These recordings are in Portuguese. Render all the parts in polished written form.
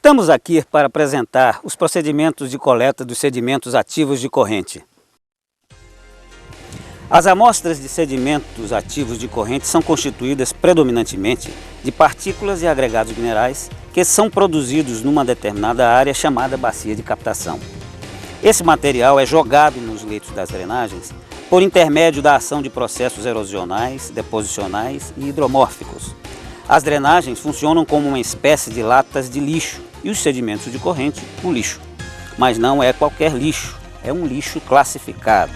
Estamos aqui para apresentar os procedimentos de coleta dos sedimentos ativos de corrente. As amostras de sedimentos ativos de corrente são constituídas predominantemente de partículas e agregados minerais que são produzidos numa determinada área chamada bacia de captação. Esse material é jogado nos leitos das drenagens por intermédio da ação de processos erosionais, deposicionais e hidromórficos. As drenagens funcionam como uma espécie de latas de lixo e os sedimentos de corrente, o lixo. Mas não é qualquer lixo, é um lixo classificado.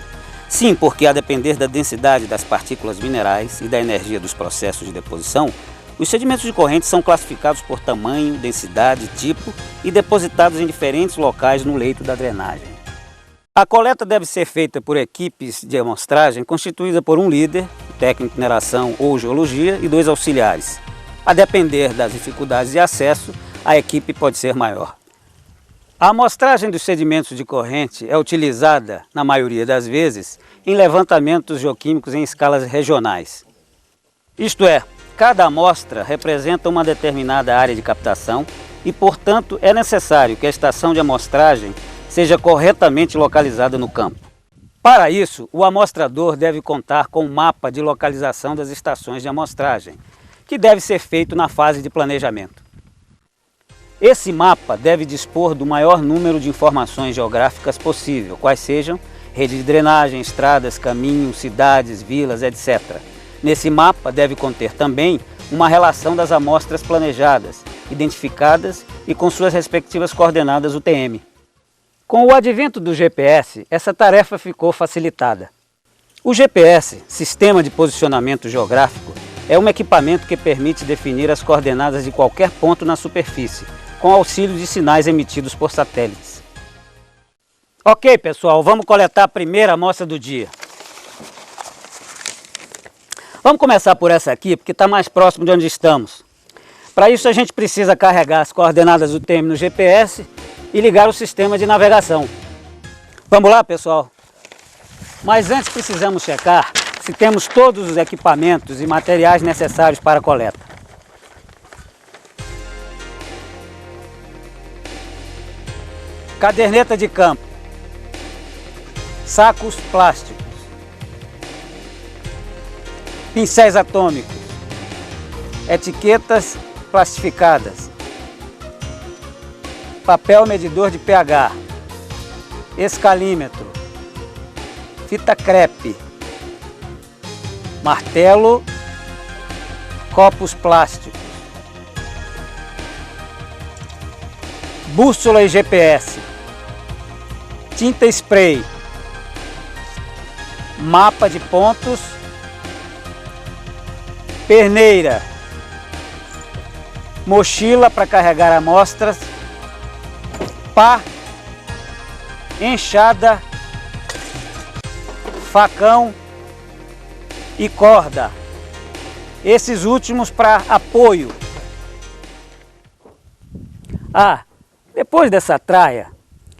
Sim, porque a depender da densidade das partículas minerais e da energia dos processos de deposição, os sedimentos de corrente são classificados por tamanho, densidade, tipo e depositados em diferentes locais no leito da drenagem. A coleta deve ser feita por equipes de amostragem constituída por um líder, técnico de mineração ou geologia e 2 auxiliares. A depender das dificuldades de acesso, a equipe pode ser maior. A amostragem dos sedimentos de corrente é utilizada, na maioria das vezes, em levantamentos geoquímicos em escalas regionais. Isto é, cada amostra representa uma determinada área de captação e, portanto, é necessário que a estação de amostragem seja corretamente localizada no campo. Para isso, o amostrador deve contar com um mapa de localização das estações de amostragem, que deve ser feito na fase de planejamento. Esse mapa deve dispor do maior número de informações geográficas possível, quais sejam rede de drenagem, estradas, caminhos, cidades, vilas, etc. Nesse mapa deve conter também uma relação das amostras planejadas, identificadas e com suas respectivas coordenadas UTM. Com o advento do GPS, essa tarefa ficou facilitada. O GPS, Sistema de Posicionamento Geográfico, é um equipamento que permite definir as coordenadas de qualquer ponto na superfície, com auxílio de sinais emitidos por satélites. Ok, pessoal, vamos coletar a primeira amostra do dia. Vamos começar por essa aqui, porque está mais próximo de onde estamos. Para isso a gente precisa carregar as coordenadas do UTM no GPS e ligar o sistema de navegação. Vamos lá, pessoal? Mas antes precisamos checar se temos todos os equipamentos e materiais necessários para a coleta. Caderneta de campo, sacos plásticos, pincéis atômicos, etiquetas plastificadas, papel medidor de pH, escalímetro, fita crepe, martelo, copos plásticos, bússola e GPS, tinta spray, mapa de pontos, perneira, mochila para carregar amostras, pá, enxada, facão e corda, esses últimos para apoio. Depois dessa traia,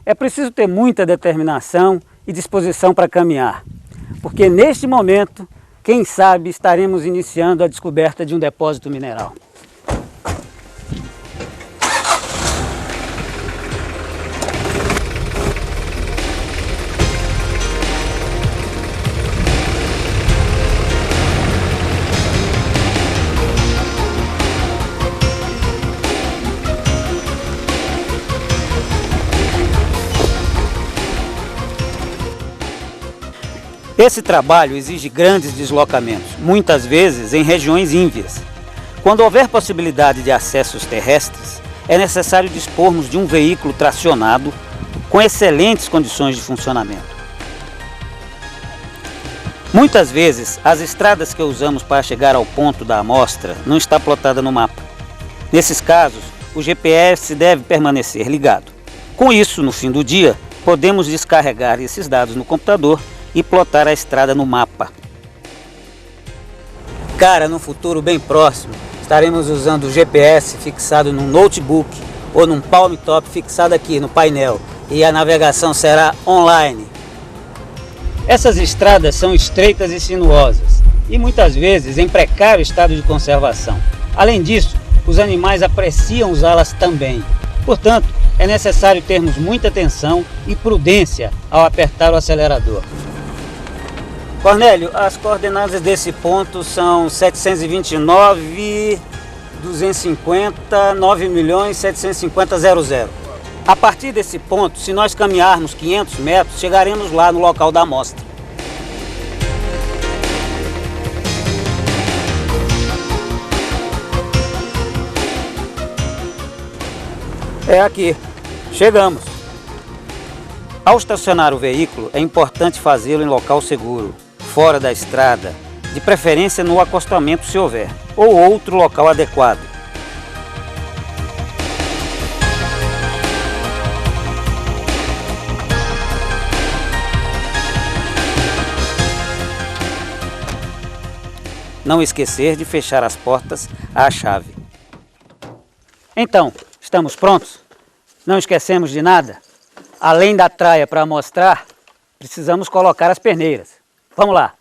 é preciso ter muita determinação e disposição para caminhar, porque neste momento, quem sabe, estaremos iniciando a descoberta de um depósito mineral. Esse trabalho exige grandes deslocamentos, muitas vezes em regiões ínvias. Quando houver possibilidade de acessos terrestres, é necessário dispormos de um veículo tracionado com excelentes condições de funcionamento. Muitas vezes, as estradas que usamos para chegar ao ponto da amostra não está plotada no mapa. Nesses casos, o GPS deve permanecer ligado. Com isso, no fim do dia, podemos descarregar esses dados no computador e plotar a estrada no mapa. Cara, no futuro bem próximo, estaremos usando o GPS fixado num notebook ou num palm top fixado aqui no painel e a navegação será online. Essas estradas são estreitas e sinuosas e muitas vezes em precário estado de conservação. Além disso, os animais apreciam usá-las também. Portanto, é necessário termos muita atenção e prudência ao apertar o acelerador. Cornélio, as coordenadas desse ponto são 729.250, 9.750.00. A partir desse ponto, se nós caminharmos 500 metros, chegaremos lá no local da amostra. É aqui. Chegamos. Ao estacionar o veículo, é importante fazê-lo em local seguro, fora da estrada, de preferência no acostamento se houver, ou outro local adequado. Não esquecer de fechar as portas à chave. Então, estamos prontos? Não esquecemos de nada? Além da traia para mostrar, precisamos colocar as peneiras. Vamos lá!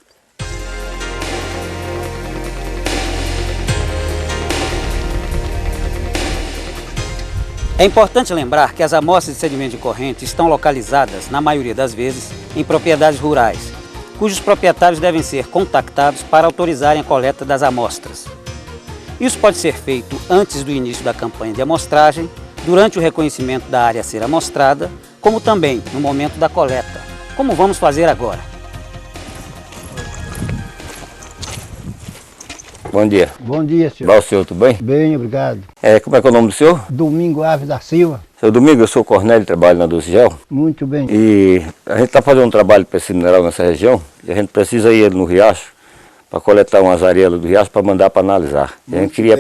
É importante lembrar que as amostras de sedimento de corrente estão localizadas, na maioria das vezes, em propriedades rurais, cujos proprietários devem ser contactados para autorizarem a coleta das amostras. Isso pode ser feito antes do início da campanha de amostragem, durante o reconhecimento da área a ser amostrada, como também no momento da coleta, como vamos fazer agora. Bom dia. Bom dia, senhor. Vai o senhor, tudo bem? Bem, obrigado. Como é que é o nome do senhor? Domingo Alves da Silva. Seu Domingo, eu sou o Cornélio, trabalho na Dulcigel. Muito bem. E a gente está fazendo um trabalho para esse mineral nessa região, e a gente precisa ir no riacho, para coletar umas areolas do riacho para mandar para analisar. E a gente queria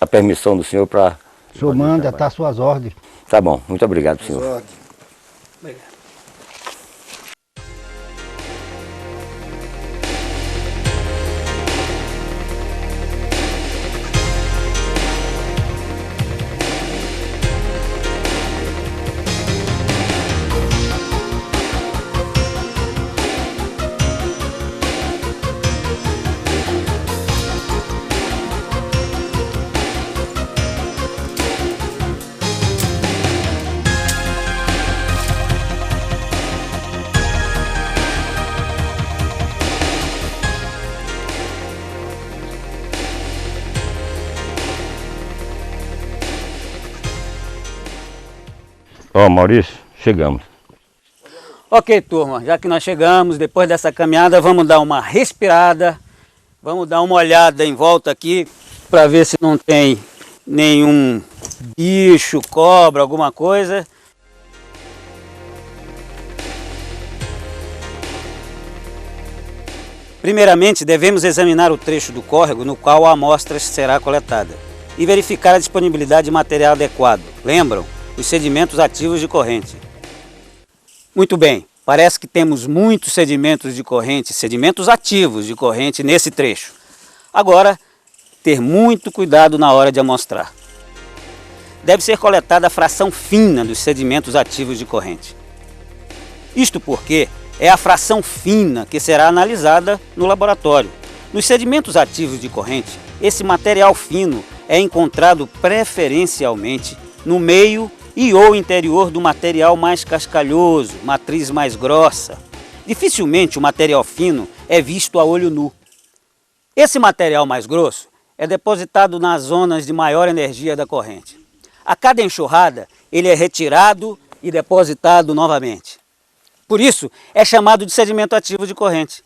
a permissão do senhor para... O senhor manda, está às suas ordens. Tá bom, muito obrigado, senhor. Obrigado. Ó, Maurício, chegamos. Ok, turma, já que nós chegamos, depois dessa caminhada, vamos dar uma respirada, vamos dar uma olhada em volta aqui, para ver se não tem nenhum bicho, cobra, alguma coisa. Primeiramente, devemos examinar o trecho do córrego no qual a amostra será coletada e verificar a disponibilidade de material adequado. Lembram? Os sedimentos ativos de corrente. Muito bem, parece que temos muitos sedimentos de corrente, sedimentos ativos de corrente nesse trecho. Agora, ter muito cuidado na hora de amostrar. Deve ser coletada a fração fina dos sedimentos ativos de corrente. Isto porque é a fração fina que será analisada no laboratório. Nos sedimentos ativos de corrente, esse material fino é encontrado preferencialmente no meio e ou interior do material mais cascalhoso, matriz mais grossa. Dificilmente o material fino é visto a olho nu. Esse material mais grosso é depositado nas zonas de maior energia da corrente. A cada enxurrada, ele é retirado e depositado novamente. Por isso, é chamado de sedimento ativo de corrente.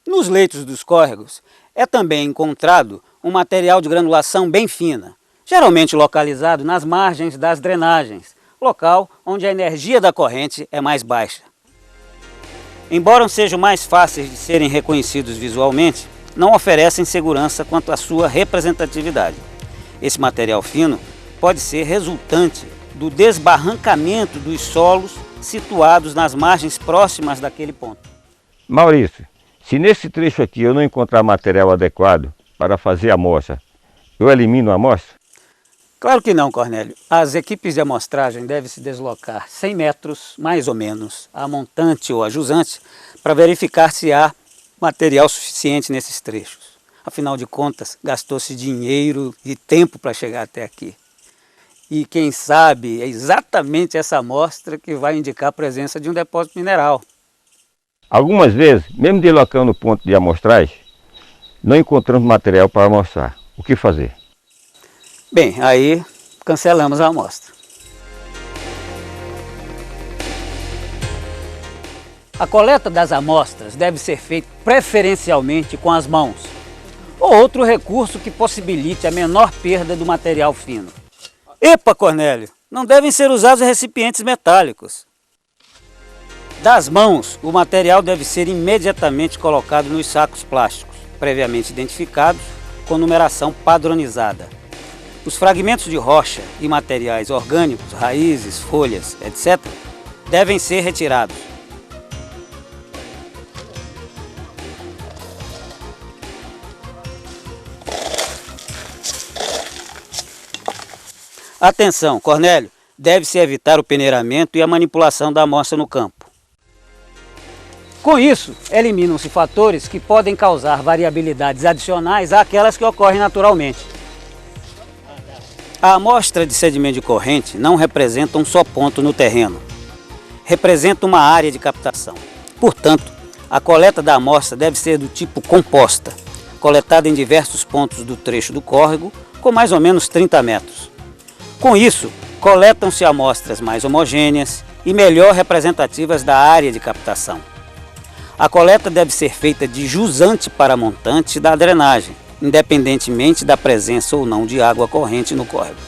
Nos leitos dos córregos, é também encontrado um material de granulação bem fina, geralmente localizado nas margens das drenagens, local onde a energia da corrente é mais baixa. Embora sejam mais fáceis de serem reconhecidos visualmente, não oferecem segurança quanto à sua representatividade. Esse material fino pode ser resultante do desbarrancamento dos solos situados nas margens próximas daquele ponto. Maurício, se nesse trecho aqui eu não encontrar material adequado para fazer a amostra, eu elimino a amostra? Claro que não, Cornélio. As equipes de amostragem devem se deslocar 100 metros, mais ou menos, a montante ou a jusante, para verificar se há material suficiente nesses trechos. Afinal de contas, gastou-se dinheiro e tempo para chegar até aqui. E quem sabe é exatamente essa amostra que vai indicar a presença de um depósito mineral. Algumas vezes, mesmo deslocando o ponto de amostragem, não encontramos material para amostrar. O que fazer? Bem, aí cancelamos a amostra. A coleta das amostras deve ser feita preferencialmente com as mãos, ou outro recurso que possibilite a menor perda do material fino. Epa, Cornélio, não devem ser usados recipientes metálicos. Das mãos, o material deve ser imediatamente colocado nos sacos plásticos, previamente identificados, com numeração padronizada. Os fragmentos de rocha e materiais orgânicos, raízes, folhas, etc., devem ser retirados. Atenção, Cornélio, deve-se evitar o peneiramento e a manipulação da amostra no campo. Com isso, eliminam-se fatores que podem causar variabilidades adicionais àquelas que ocorrem naturalmente. A amostra de sedimento de corrente não representa um só ponto no terreno. Representa uma área de captação. Portanto, a coleta da amostra deve ser do tipo composta, coletada em diversos pontos do trecho do córrego, com mais ou menos 30 metros. Com isso, coletam-se amostras mais homogêneas e melhor representativas da área de captação. A coleta deve ser feita de jusante para montante da drenagem, independentemente da presença ou não de água corrente no córrego.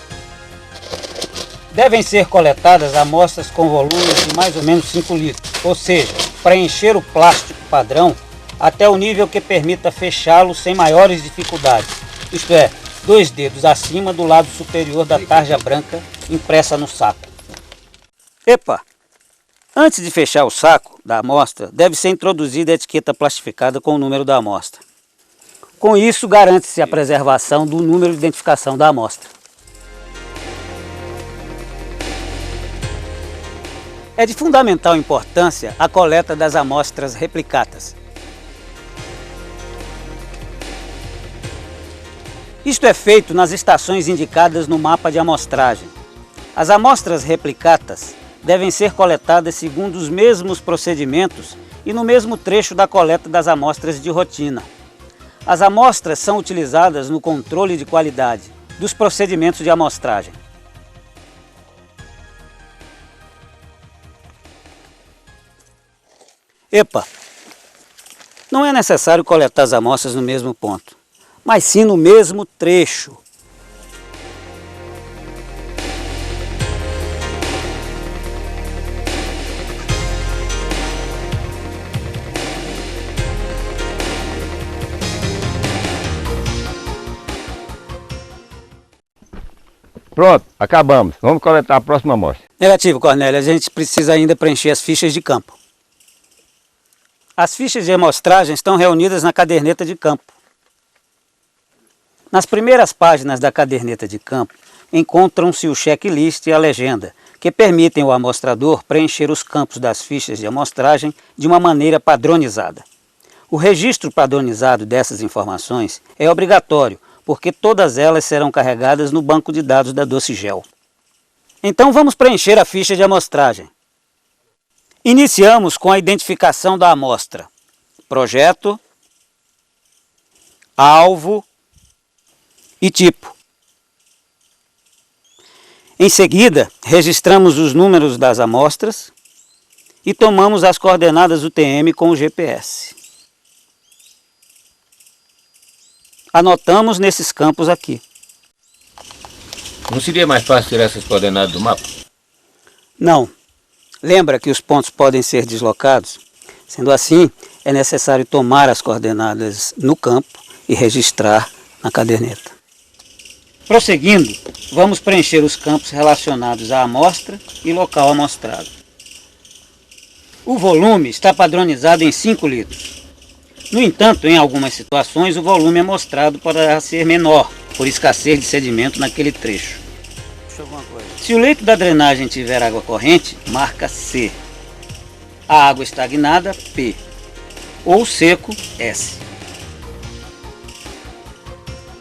Devem ser coletadas amostras com volumes de mais ou menos 5 litros, ou seja, preencher o plástico padrão até o nível que permita fechá-lo sem maiores dificuldades, isto é, 2 dedos acima do lado superior da tarja branca impressa no saco. Epa! Antes de fechar o saco da amostra, deve ser introduzida a etiqueta plastificada com o número da amostra. Com isso, garante-se a preservação do número de identificação da amostra. É de fundamental importância a coleta das amostras replicatas. Isto é feito nas estações indicadas no mapa de amostragem. As amostras replicatas devem ser coletadas segundo os mesmos procedimentos e no mesmo trecho da coleta das amostras de rotina. As amostras são utilizadas no controle de qualidade dos procedimentos de amostragem. Epa! Não é necessário coletar as amostras no mesmo ponto, mas sim no mesmo trecho. Pronto, acabamos. Vamos coletar a próxima amostra. Negativo, Cornélio. A gente precisa ainda preencher as fichas de campo. As fichas de amostragem estão reunidas na caderneta de campo. Nas primeiras páginas da caderneta de campo, encontram-se o checklist e a legenda, que permitem ao amostrador preencher os campos das fichas de amostragem de uma maneira padronizada. O registro padronizado dessas informações é obrigatório, porque todas elas serão carregadas no banco de dados da Docigel. Então vamos preencher a ficha de amostragem. Iniciamos com a identificação da amostra. Projeto, alvo e tipo. Em seguida, registramos os números das amostras e tomamos as coordenadas UTM com o GPS. Anotamos nesses campos aqui. Não seria mais fácil tirar essas coordenadas do mapa? Não. Lembra que os pontos podem ser deslocados? Sendo assim, é necessário tomar as coordenadas no campo e registrar na caderneta. Prosseguindo, vamos preencher os campos relacionados à amostra e local amostrado. O volume está padronizado em 5 litros. No entanto, em algumas situações, o volume amostrado poderá ser menor, por escassez de sedimento naquele trecho. Se o leito da drenagem tiver água corrente, marca C. A água estagnada, P. Ou seco, S.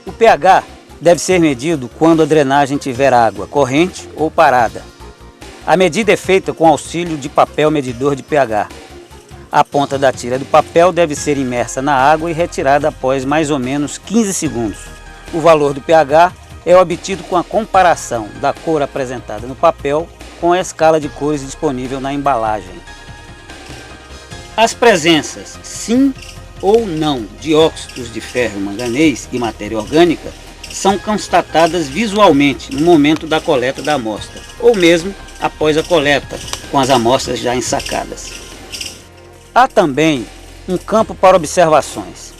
O pH deve ser medido quando a drenagem tiver água corrente ou parada. A medida é feita com auxílio de papel medidor de pH. A ponta da tira do papel deve ser imersa na água e retirada após mais ou menos 15 segundos. O valor do pH é obtido com a comparação da cor apresentada no papel com a escala de cores disponível na embalagem. As presenças sim ou não de óxidos de ferro, manganês e matéria orgânica são constatadas visualmente no momento da coleta da amostra, ou mesmo após a coleta, com as amostras já ensacadas. Há também um campo para observações.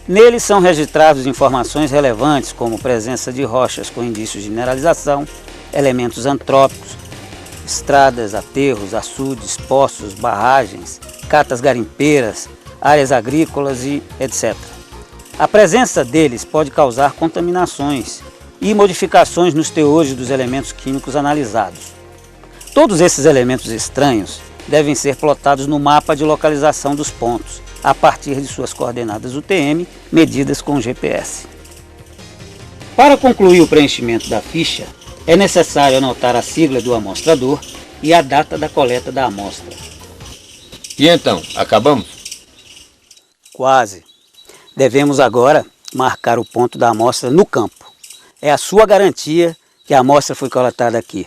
Nele são registradas informações relevantes como presença de rochas com indícios de mineralização, elementos antrópicos, estradas, aterros, açudes, poços, barragens, catas garimpeiras, áreas agrícolas e etc. A presença deles pode causar contaminações e modificações nos teores dos elementos químicos analisados. Todos esses elementos estranhos devem ser plotados no mapa de localização dos pontos, a partir de suas coordenadas UTM, medidas com GPS. Para concluir o preenchimento da ficha, é necessário anotar a sigla do amostrador e a data da coleta da amostra. E então, acabamos? Quase. Devemos agora marcar o ponto da amostra no campo. É a sua garantia que a amostra foi coletada aqui.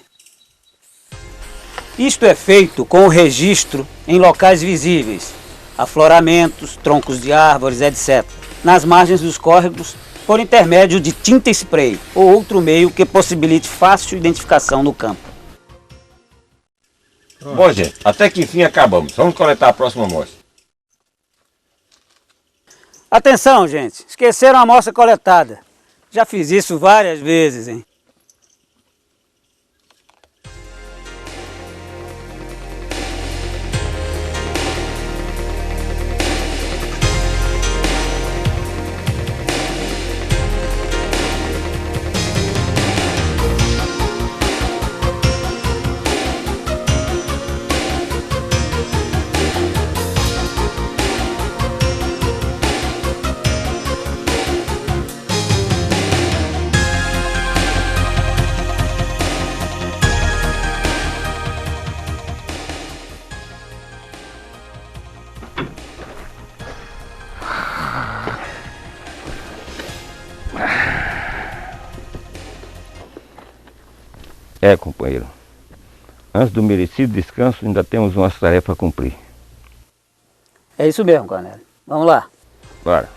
Isto é feito com o registro em locais visíveis, afloramentos, troncos de árvores, etc., nas margens dos córregos, por intermédio de tinta spray ou outro meio que possibilite fácil identificação no campo. Bom, gente, até que enfim acabamos. Vamos coletar a próxima amostra. Atenção, gente! Esqueceram a amostra coletada. Já fiz isso várias vezes, hein? Companheiro, antes do merecido descanso ainda temos umas tarefas a cumprir. É isso mesmo, Cornélio. Vamos lá. Bora.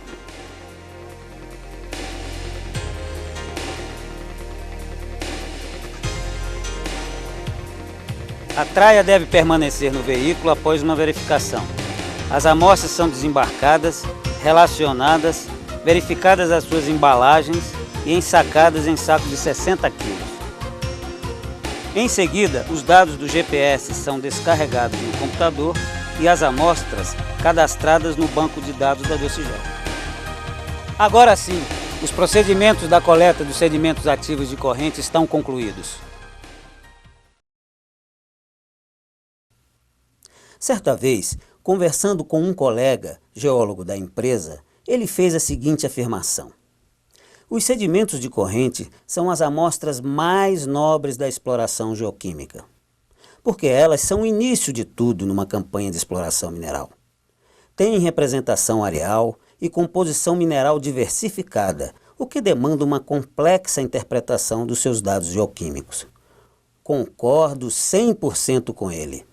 A traia deve permanecer no veículo após uma verificação. As amostras são desembarcadas, relacionadas, verificadas as suas embalagens e ensacadas em saco de 60 kg. Em seguida, os dados do GPS são descarregados no computador e as amostras cadastradas no banco de dados da Docigel. Agora sim, os procedimentos da coleta dos sedimentos ativos de corrente estão concluídos. Certa vez, conversando com um colega, geólogo da empresa, ele fez a seguinte afirmação: os sedimentos de corrente são as amostras mais nobres da exploração geoquímica, porque elas são o início de tudo numa campanha de exploração mineral. Têm representação areal e composição mineral diversificada, o que demanda uma complexa interpretação dos seus dados geoquímicos. Concordo 100% com ele.